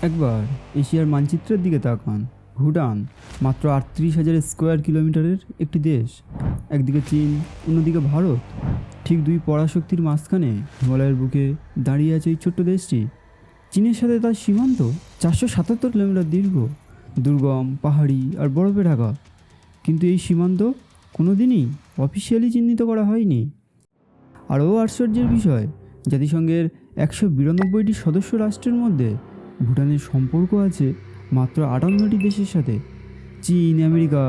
একবার এশিয়ার মানচিত্রের দিকে তাকান। ভুটান মাত্র 38,000 স্কোয়ার কিলোমিটারের একটি দেশ। একদিকে চীন, অন্যদিকে ভারত। ঠিক দুই পরাশক্তির মাঝখানে হিমালয়ের বুকে দাঁড়িয়ে আছে এই ছোট্ট দেশটি। চীনের সাথে তার সীমান্ত 477 কিলোমিটার দীর্ঘ, দুর্গম, পাহাড়ি আর বরফে ঢাকা। কিন্তু এই সীমান্ত কোনোদিনই অফিসিয়ালি চিহ্নিত করা হয়নি। আরও আশ্চর্যের বিষয়, জাতিসংঘের 192টি সদস্য রাষ্ট্রের মধ্যে ভুটানের সম্পর্ক আছে মাত্র 58টি দেশের সাথে। চীন, আমেরিকা,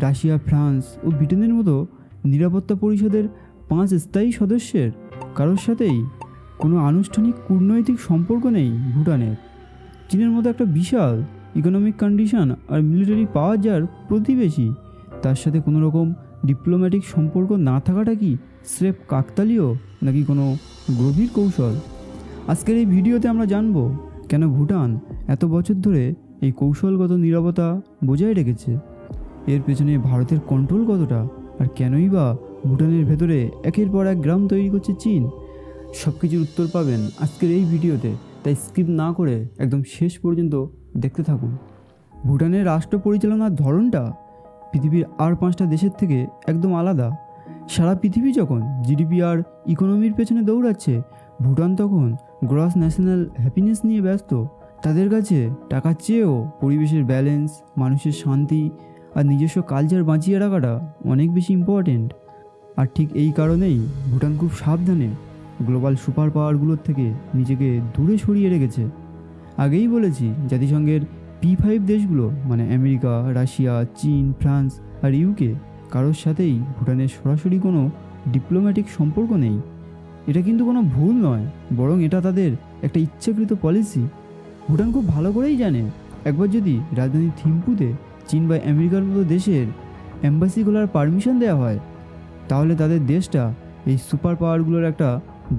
রাশিয়া, ফ্রান্স ও ব্রিটেনের মতো নিরাপত্তা পরিষদের 5 স্থায়ী সদস্যের কারোর সাথেই কোনো আনুষ্ঠানিক কূটনৈতিক সম্পর্ক নেই ভুটানের। চীনের মতো একটা বিশাল ইকোনমিক কন্ডিশন আর মিলিটারি পাওয়ার যার প্রতিবেশী, তার সাথে কোনো রকম ডিপ্লোম্যাটিক সম্পর্ক না থাকাটা কি স্রেফ কাকতালীয় নাকি কোনো গভীর কৌশল? আজকের এই ভিডিওতে আমরা জানব কেন ভুটান এত বছর ধরে এই কৌশলগত নীরবতা বজায় রেখেছে, এর পেছনে ভারতের কন্ট্রোল কতটা, আর কেনই বা ভুটানের ভেতরে একের পর এক গ্রাম তৈরি করছে চীন। সব কিছুর উত্তর পাবেন আজকের এই ভিডিওতে, তাই স্কিপ না করে একদম শেষ পর্যন্ত দেখতে থাকুন। ভুটানের রাষ্ট্র পরিচালনার ধরনটা পৃথিবীর আর 5টা দেশের থেকে একদম আলাদা। সারা পৃথিবী যখন জিডিপি আর ইকোনমির পেছনে দৌড়াচ্ছে, ভুটান তখন গ্রস ন্যাশনাল হ্যাপিনেস নিয়ে ব্যস্ত। তাদের কাছে টাকার চেয়েও পরিবেশের ব্যালেন্স, মানুষের শান্তি আর নিজস্ব কালচার বাঁচিয়ে রাখাটা অনেক বেশি ইম্পর্টেন্ট। আর ঠিক এই কারণেই ভুটান খুব সাবধানে গ্লোবাল সুপার পাওয়ারগুলোর থেকে নিজেকে দূরে সরিয়ে রেখেছে। আগেই বলেছি, জাতিসংঘের P5 দেশগুলো মানে আমেরিকা, রাশিয়া, চীন, ফ্রান্স আর ইউকে, কারোর সাথেই ভুটানের সরাসরি কোনো ডিপ্লোম্যাটিক সম্পর্ক নেই। এটা কিন্তু কোনো ভুল নয়, বরং এটা তাদের একটা ইচ্ছাকৃত পলিসি। ভুটান খুব ভালো করেই জানে, একবার যদি রাজধানী থিম্পুতে চীন বা আমেরিকার মতো দেশের এম্বাসি খোলার পারমিশন দেওয়া হয়, তাহলে তাদের দেশটা এই সুপার পাওয়ারগুলোর একটা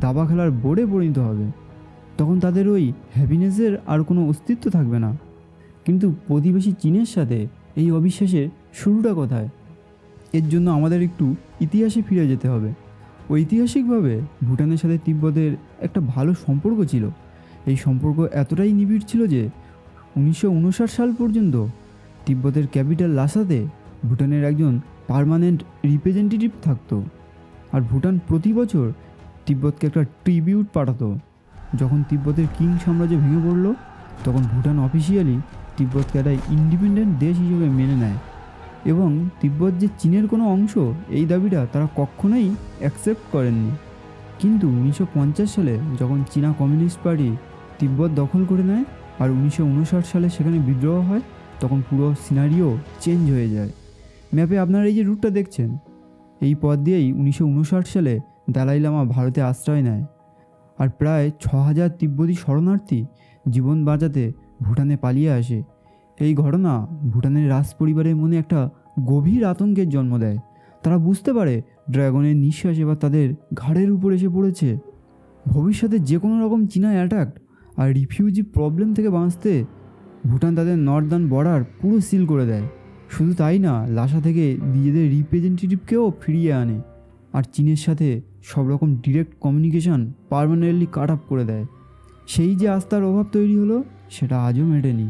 দাবা খেলার বোর্ডে পরিণত হবে। তখন তাদের ওই হ্যাপিনেসের আর কোনো অস্তিত্ব থাকবে না। কিন্তু প্রতিবেশী চীনের সাথে এই অবিশ্বাসের শুরুটা কোথায়? এর জন্য আমাদের একটু ইতিহাসে ফিরে যেতে হবে। ঐতিহাসিকভাবে ভুটানের সাথে তিব্বতের একটা ভালো সম্পর্ক ছিল। এই সম্পর্ক এতটাই নিবিড় ছিল যে 1959 সাল পর্যন্ত তিব্বতের ক্যাপিটাল লাসাতে ভুটানের একজন পার্মানেন্ট রিপ্রেজেন্টেটিভ থাকতো। আর ভুটান প্রতি বছর তিব্বতকে একটা ট্রিবিউট পাঠাতো। যখন তিব্বতের কিং সাম্রাজ্য ভেঙে পড়ল, তখন ভুটান অফিসিয়ালি তিব্বতকে একটা ইন্ডিপেন্ডেন্ট দেশ হিসেবে মেনে নেয়। এবং তিব্বত যে চীনের কোনো অংশ, এই দাবিটা তারা কখনোই অ্যাকসেপ্ট করেননি। কিন্তু 1950 সালে যখন চীনা কমিউনিস্ট পার্টি তিব্বত দখল করে নেয় আর 1959 সালে সেখানে বিদ্রোহ হয়, তখন পুরো সিনারিও চেঞ্জ হয়ে যায়। ম্যাপে আপনারা এই যে রুটটা দেখছেন, এই পথ দিয়েই 1959 সালে দালাই লামা ভারতে আশ্রয় নেয়। আর প্রায় 6,000 তিব্বতী শরণার্থী জীবন বাঁচাতে ভুটানে পালিয়ে আসে। এই ঘটনা ভুটানের রাজ পরিবারের মনে একটা গভীর আতঙ্কের জন্ম দেয়। তারা বুঝতে পারে ড্রাগনের নিঃশ্বাস এবার তাদের ঘাড়ের উপর এসে পড়েছে। ভবিষ্যতে যে কোনো রকম চীনা অ্যাটাক আর রিফিউজি প্রবলেম থেকে বাঁচতে ভুটান তাদের নর্দার্ন বর্ডার পুরো সিল করে দেয়। শুধু তাই না, লাসা থেকে নিজেদের রিপ্রেজেন্টেটিভকেও ফিরিয়ে আনে। আর চীনের সাথে সব রকম ডিরেক্ট কমিউনিকেশন পার্মানেন্টলি কাট আপ করে দেয়। সেই যে আস্থার অভাব তৈরি হলো, সেটা আজও মেটেনি।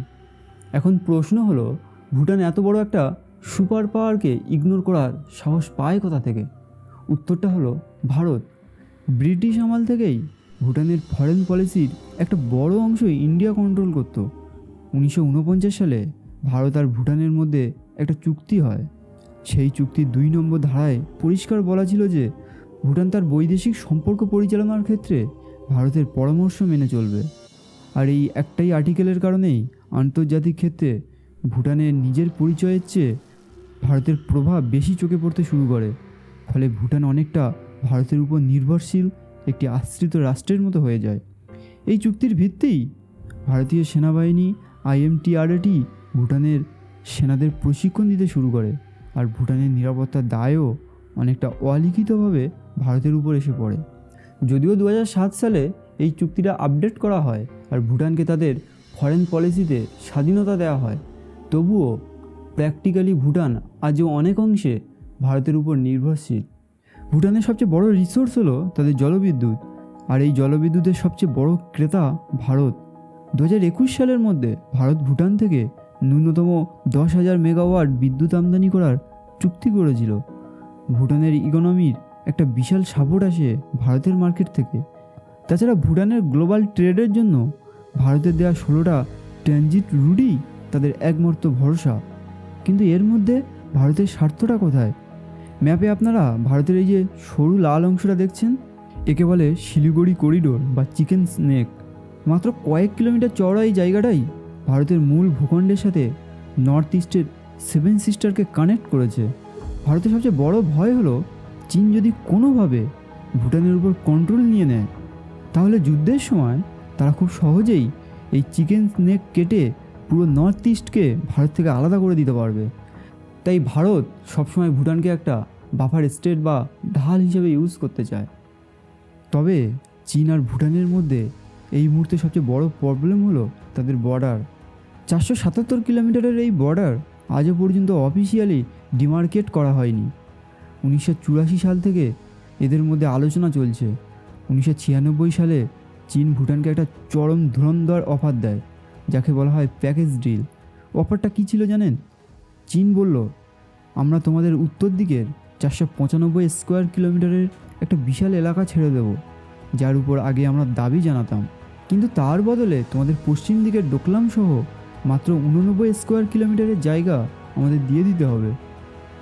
এখন প্রশ্ন হলো, ভুটান এত বড় একটা সুপার পাওয়ারকে ইগনোর করার সাহস পায় কোথা থেকে? উত্তরটা হলো ভারত। ব্রিটিশ আমল থেকেই ভুটানের ফরেন পলিসির একটা বড় অংশই ইন্ডিয়া কন্ট্রোল করত। 1949 সালে ভারত আর ভুটানের মধ্যে একটা চুক্তি হয়। সেই চুক্তির 2 নম্বর ধারায় পরিষ্কার বলা ছিল যে ভুটান তার বৈদেশিক সম্পর্ক পরিচালনার ক্ষেত্রে ভারতের পরামর্শ মেনে চলবে। আর এই একটাই আর্টিকেলের কারণেই আন্তর্জাতিক ক্ষেত্রে ভুটানের নিজের পরিচয়ের চেয়ে ভারতের প্রভাব বেশি চোখে পড়তে শুরু করে। ফলে ভুটান অনেকটা ভারতের উপর নির্ভরশীল একটি আশ্রিত রাষ্ট্রের মতো হয়ে যায়। এই চুক্তির ভিত্তিই ভারতীয় সেনাবাহিনী IMTRAT ভুটানের সেনাদের প্রশিক্ষণ দিতে শুরু করে। আর ভুটানের নিরাপত্তার দায়ও অনেকটা অলিখিতভাবে ভারতের উপর এসে পড়ে। যদিও 2007 সালে এই চুক্তিটা আপডেট করা হয় আর ভুটানকে তাদের ফরেন পলিসিতে স্বাধীনতা দেওয়া হয়, তবুও প্র্যাকটিক্যালি ভুটান আজও অনেক অংশে ভারতের উপর নির্ভরশীল। ভুটানের সবচেয়ে বড় রিসোর্স হলো তাদের জলবিদ্যুৎ, আর এই জলবিদ্যুতের সবচেয়ে বড় ক্রেতা ভারত। 2021 সালের মধ্যে ভারত ভুটান থেকে ন্যূনতম 10,000 মেগাওয়াট বিদ্যুৎ আমদানি করার চুক্তি করেছিল। ভুটানের ইকোনমির একটা বিশাল সাপোর্ট আসে ভারতের মার্কেট থেকে। তাছাড়া ভুটানের গ্লোবাল ট্রেডের জন্য ভারতের দেওয়া 16টা ট্রানজিট রুটই তাদের একমাত্র ভরসা। কিন্তু এর মধ্যে ভারতের স্বার্থটা কোথায়? ম্যাপে আপনারা ভারতের এই যে সরু লাল অংশটা দেখছেন, একে বলে শিলিগুড়ি করিডোর বা চিকেন স্নেক। মাত্র কয়েক কিলোমিটার চওড়া এই জায়গাটাই ভারতের মূল ভূখণ্ডের সাথে নর্থ ইস্টের 7 সিস্টারকে কানেক্ট করেছে। ভারতের সবচেয়ে বড় ভয় হলো চীন যদি কোনোভাবে ভুটানের উপর কন্ট্রোল নিয়ে নেয়, তাহলে যুদ্ধের সময় তারা খুব সহজেই এই চিকেন স্নেক কেটে পুরো নর্থ ইস্টকে ভারত থেকে আলাদা করে দিতে পারবে। তাই ভারত সবসময় ভুটানকে একটা বাফার স্টেট বা ঢাল হিসেবে ইউজ করতে চায়। তবে চীন আর ভুটানের মধ্যে এই মুহূর্তে সবচেয়ে বড় প্রবলেম হলো তাদের বর্ডার। 477 কিলোমিটারের এই বর্ডার আজও পর্যন্ত অফিসিয়ালি ডিমার্কেট করা হয়নি। 1984 সাল থেকে এদের মধ্যে আলোচনা চলছে। 1996 সালে চীন ভুটানকে একটা চরম ধুরন্ধর অফার দেয়, যাকে বলা হয় প্যাকেজ ডিল। অফারটা কী ছিল জানেন? চীন বলল, আমরা তোমাদের উত্তর দিকের 495 স্কোয়ার কিলোমিটারের একটা বিশাল এলাকা ছেড়ে দেব, যার উপর আগে আমরা দাবি জানাতাম, কিন্তু তার বদলে তোমাদের পশ্চিম দিকের ডোকলাম সহ মাত্র 89 স্কোয়ার কিলোমিটারের জায়গা আমাদের দিয়ে দিতে হবে।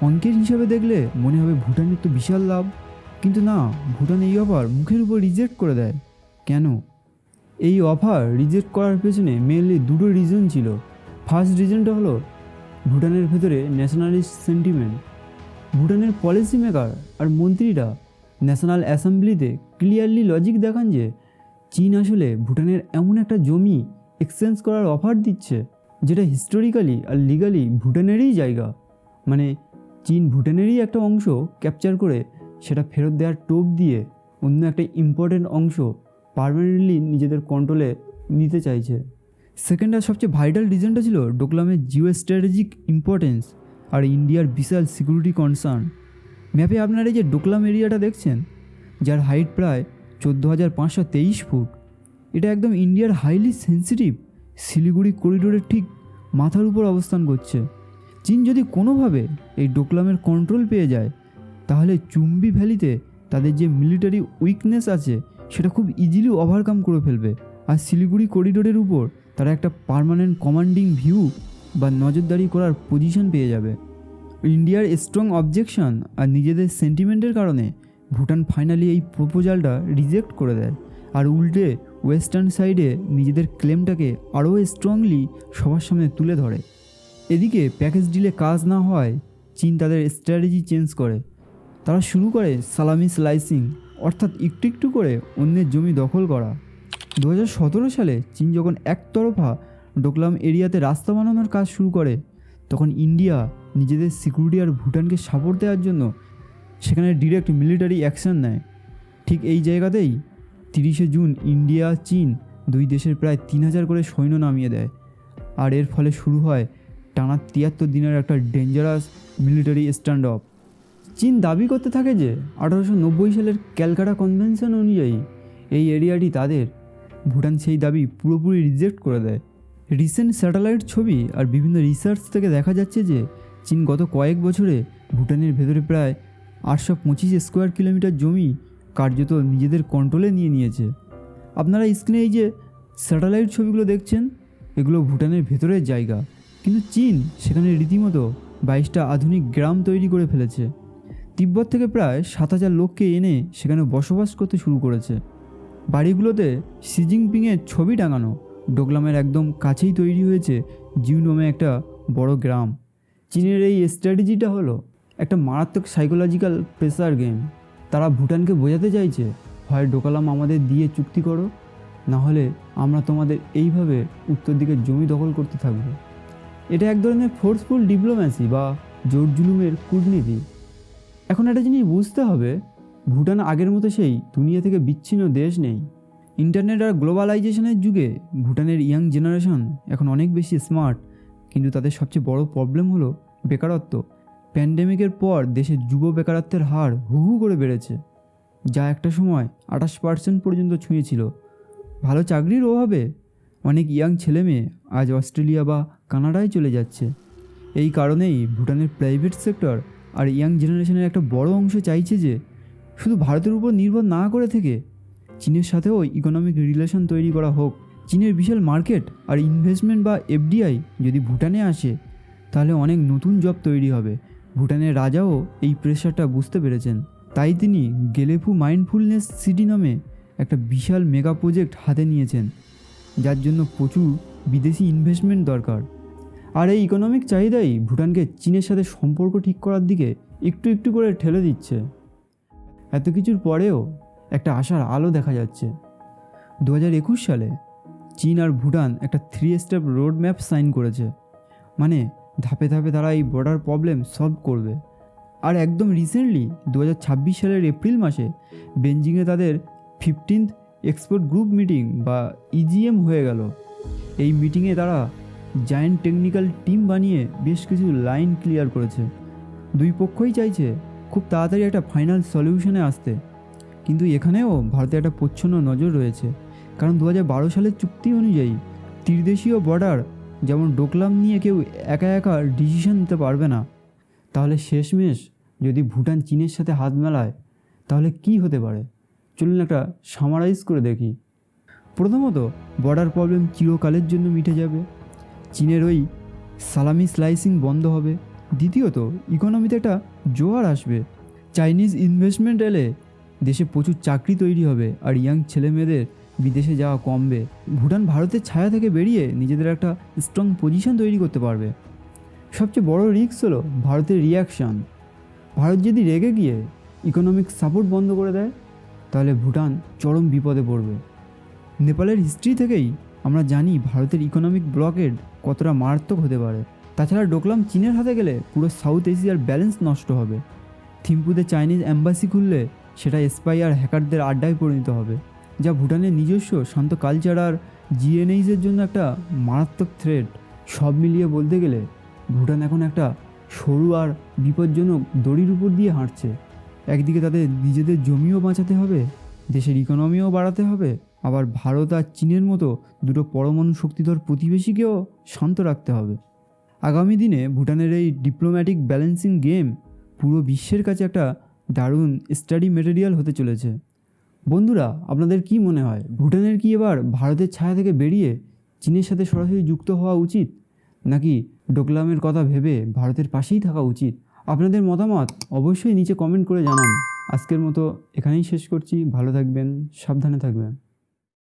অঙ্কের হিসাবে দেখলে মনে হবে ভুটানের তো বিশাল লাভ, কিন্তু না, ভুটান এই অফার মুখের উপর রিজেক্ট করে দেয়। কেন? এই অফার রিজেক্ট করার পেছনে মেনলি দুটো রিজন ছিল। ফার্স্ট রিজনটা হলো ভুটানের ভেতরে ন্যাশনালিস্ট সেন্টিমেন্ট। ভুটানের পলিসি মেকার আর মন্ত্রীরা ন্যাশনাল অ্যাসেম্বলিতে ক্লিয়ারলি লজিক দেখান যে চীন আসলে ভুটানের এমন একটা জমি এক্সচেঞ্জ করার অফার দিচ্ছে যেটা হিস্টোরিক্যালি আর লিগালি ভুটানেরই জায়গা। মানে চীন ভুটানেরই একটা অংশ ক্যাপচার করে সেটা ফেরত দেওয়ার টোপ দিয়ে অন্য একটা ইম্পর্টেন্ট অংশ পার্মানেন্টলি নিজেদের কন্ট্রোলে নিতে চাইছে। সেকেন্ড আর সবচেয়ে ভাইটাল রিজনটা ছিল ডোকলামের জিও স্ট্র্যাটেজিক ইম্পর্টেন্স আর ইন্ডিয়ার বিশাল সিকিউরিটি কনসার্ন। ম্যাপে আপনারা এই যে ডোকলাম এরিয়াটা দেখছেন, যার হাইট প্রায় 14,523 ফুট, এটা একদম ইন্ডিয়ার হাইলি সেন্সিটিভ শিলিগুড়ি করিডোরের ঠিক মাথার উপর অবস্থান করছে। চীন যদি কোনোভাবে এই ডোকলামের কন্ট্রোল পেয়ে যায়, তাহলে চুম্বি ভ্যালিতে তাদের যে মিলিটারি উইকনেস আছে সেটা খুব ইজিলি ওভারকাম করে ফেলবে। আর শিলিগুড়ি করিডোরের উপর তারা একটা পার্মানেন্ট কমান্ডিং ভিউ বা নজরদারি করার পজিশন পেয়ে যাবে। ইন্ডিয়ার স্ট্রং অবজেকশন আর নিজেদের সেন্টিমেন্টের কারণে ভুটান ফাইনালি এই প্রপোজালটা রিজেক্ট করে দেয়, আর উল্টে ওয়েস্টার্ন সাইডে নিজেদের ক্লেমটাকে আরও স্ট্রংলি সবার সামনে তুলে ধরে। এদিকে প্যাকেজ ডিলে কাজ না হয় চীন তাদের স্ট্র্যাটেজি চেঞ্জ করে। তারা শুরু করে সালামি স্লাইসিং, অর্থাৎ একটু একটু করে অন্যের জমি দখল করা। 2017 সালে চীন যখন একতরফা ডোকলাম এরিয়াতে রাস্তা বানানোর কাজ শুরু করে, তখন ইন্ডিয়া নিজেদের সিকিউরিটি আর ভুটানকে সাপোর্ট দেওয়ার জন্য সেখানে ডিরেক্ট মিলিটারি অ্যাকশন নেয়। ঠিক এই জায়গাতেই 30 জুন ইন্ডিয়া চীন দুই দেশের প্রায় 3,000 করে সৈন্য নামিয়ে দেয়, আর এর ফলে শুরু হয় টানা 73 দিনের একটা ডেঞ্জারাস মিলিটারি স্ট্যান্ড অফ। চীন দাবি করতে থাকে যে 1890 সালের ক্যালকাটা কনভেনশন অনুযায়ী এই এরিয়াটি তাদের। ভুটান সেই দাবি পুরোপুরি রিজেক্ট করে দেয়। রিসেন্ট স্যাটেলাইট ছবি আর বিভিন্ন রিসার্চ থেকে দেখা যাচ্ছে যে চীন গত কয়েক বছরে ভুটানের ভেতরে প্রায় 825 স্কোয়ার কিলোমিটার জমি কার্যত নিজেদের কন্ট্রোলে নিয়ে নিয়েছে। আপনারা স্ক্রিনে এই যে স্যাটেলাইট ছবিগুলো দেখছেন, এগুলো ভুটানের ভেতরের জায়গা, কিন্তু চীন সেখানে রীতিমতো 22টা আধুনিক গ্রাম তৈরি করে ফেলেছে। তিব্বত থেকে প্রায় 7,000 লোককে এনে সেখানে বসবাস করতে শুরু করেছে। বাড়িগুলোতে শি জিনপিংয়ের ছবি টাঙানো। ডোকলামের একদম কাছেই তৈরি হয়েছে জিউনমে একটা বড় গ্রাম। চীনের এই স্ট্র্যাটেজিটা হলো একটা মারাত্মক সাইকোলজিক্যাল প্রেসার গেম। তারা ভুটানকে বোঝাতে চাইছে, হয় ডোকলাম আমাদের দিয়ে চুক্তি করো, না হলে আমরা তোমাদের এইভাবে উত্তর দিকের জমি দখল করতে থাকবো। এটা এক ধরনের ফোর্সফুল ডিপ্লোম্যাসি বা জোর জুলুমের কূটনীতি। এখন একটা জিনিস বুঝতে হবে, ভুটান আগের মতো সেই দুনিয়া থেকে বিচ্ছিন্ন দেশ নেই। ইন্টারনেট আর গ্লোবালাইজেশনের যুগে ভুটানের ইয়াং জেনারেশন এখন অনেক বেশি স্মার্ট, কিন্তু তাদের সবচেয়ে বড় প্রবলেম হলো বেকারত্ব। প্যান্ডেমিকের পর দেশের যুব বেকারত্বের হার হু হু করে বেড়েছে, যা একটা সময় 28% পর্যন্ত ছুঁয়েছিল। ভালো চাকরির অভাবে অনেক ইয়াং ছেলেমেয়ে আজ অস্ট্রেলিয়া বা কানাডায় চলে যাচ্ছে। এই কারণেই ভুটানের প্রাইভেট সেক্টর আর ইয়াং জেনারেশনের একটা বড় অংশ চাইছে যে শুধু ভারতের উপর নির্ভর না করে থেকে চীনের সাথেও ইকোনমিক রিলেশন তৈরি করা হোক। চীনের বিশাল মার্কেট আর ইনভেস্টমেন্ট বা এফডিআই যদি ভুটানে আসে তাহলে অনেক নতুন জব তৈরি হবে। ভুটানের রাজাও এই প্রেশারটা বুঝতে পেরেছেন, তাই তিনি গেলেফু মাইন্ডফুলনেস সিটি নামে একটা বিশাল মেগা প্রজেক্ট হাতে নিয়েছেন, যার জন্য প্রচুর বিদেশি ইনভেস্টমেন্ট দরকার। আর এই ইকোনমিক চাহিদাই ভুটানকে চীনের সাথে সম্পর্ক ঠিক করার দিকে একটু একটু করে ঠেলে দিচ্ছে। এত কিছুর পরেও একটা আশার আলো দেখা যাচ্ছে। 2021 সালে চীন আর ভুটান একটা 3 স্টেপ রোড ম্যাপ সাইন করেছে, মানে ধাপে ধাপে তারা এই বর্ডার প্রবলেম সলভ করবে। আর একদম রিসেন্টলি 2026 সালের এপ্রিল মাসে বেজিংয়ে তাদের 15th এক্সপার্ট গ্রুপ মিটিং বা ইজিএম হয়ে গেল। এই মিটিংয়ে তারা জায়ান্ট টেকনিক্যাল টিম বানিয়ে বেশ কিছু লাইন ক্লিয়ার করেছে। দুই পক্ষই চাইছে খুব তাড়াতাড়ি একটা ফাইনাল সলিউশনে আসতে। কিন্তু এখানেও ভারতের একটা প্রচ্ছন্ন নজর রয়েছে, কারণ 2012 সালের চুক্তি অনুযায়ী ত্রিদেশীয় বর্ডার যেমন ডোকলাম নিয়ে কেউ একা একা ডিসিশন নিতে পারবে না। তাহলে শেষমেশ যদি ভুটান চীনের সাথে হাত মেলায় তাহলে কি হতে পারে, চলুন একটা সামারাইজ করে দেখি। প্রথমত, বর্ডার প্রবলেম চিরকালের জন্য মিটে যাবে, চীনের ওই সালামি স্লাইসিং বন্ধ হবে। দ্বিতীয়ত, ইকোনমিতে একটা জোয়ার আসবে, চাইনিজ ইনভেস্টমেন্ট এলে দেশে প্রচুর চাকরি তৈরি হবে আর ইয়াং ছেলেমেয়েদের বিদেশে যাওয়া কমবে। ভুটান ভারতের ছায়া থেকে বেরিয়ে নিজেদের একটা স্ট্রং পজিশন তৈরি করতে পারবে। সবচেয়ে বড় রিস্ক হলো ভারতের রিয়াকশান। ভারত যদি রেগে গিয়ে ইকোনমিক সাপোর্ট বন্ধ করে দেয় তাহলে ভুটান চরম বিপদে পড়বে। নেপালের হিস্ট্রি থেকেই আমরা জানি ভারতের ইকোনমিক ব্লকেড কতটা মারাত্মক হতে পারে। তাছাড়া ডোকলাম চীনের হাতে গেলে পুরো সাউথ এশিয়ার ব্যালেন্স নষ্ট হবে। থিম্পুতে চাইনিজ অ্যাম্বাসি খুললে সেটা স্পাই আর হ্যাকারদের আড্ডায় পরিণত হবে, যা ভুটানের নিজস্ব শান্ত কালচার আর জিএনএইচের জন্য একটা মারাত্মক থ্রেট। সব মিলিয়ে বলতে গেলে ভুটান এখন একটা সরু আর বিপজ্জনক দড়ির উপর দিয়ে হাঁটছে। একদিকে তাদের নিজেদের জমিও বাঁচাতে হবে, দেশের ইকোনমিও বাড়াতে হবে, আবার ভারত আর চীনের মতো দুটো পরমাণু শক্তিধর প্রতিবেশীকেও শান্ত রাখতে হবে। আগামী দিনে ভুটানের এই ডিপ্লোম্যাটিক ব্যালেন্সিং গেম পুরো বিশ্বের কাছে একটা দারুণ স্টাডি মেটেরিয়াল হতে চলেছে। বন্ধুরা, আপনাদের কি মনে হয়, ভুটানের কি এবার ভারতের ছায়া থেকে বেরিয়ে চীনের সাথে সরাসরি যুক্ত হওয়া উচিত, নাকি ডোকলামের কথা ভেবে ভারতের পাশেই থাকা উচিত? আপনাদের মতামত অবশ্যই নিচে কমেন্ট করে জানান। আজকের মতো এখানেই শেষ করছি। ভালো থাকবেন, সাবধানে থাকবেন।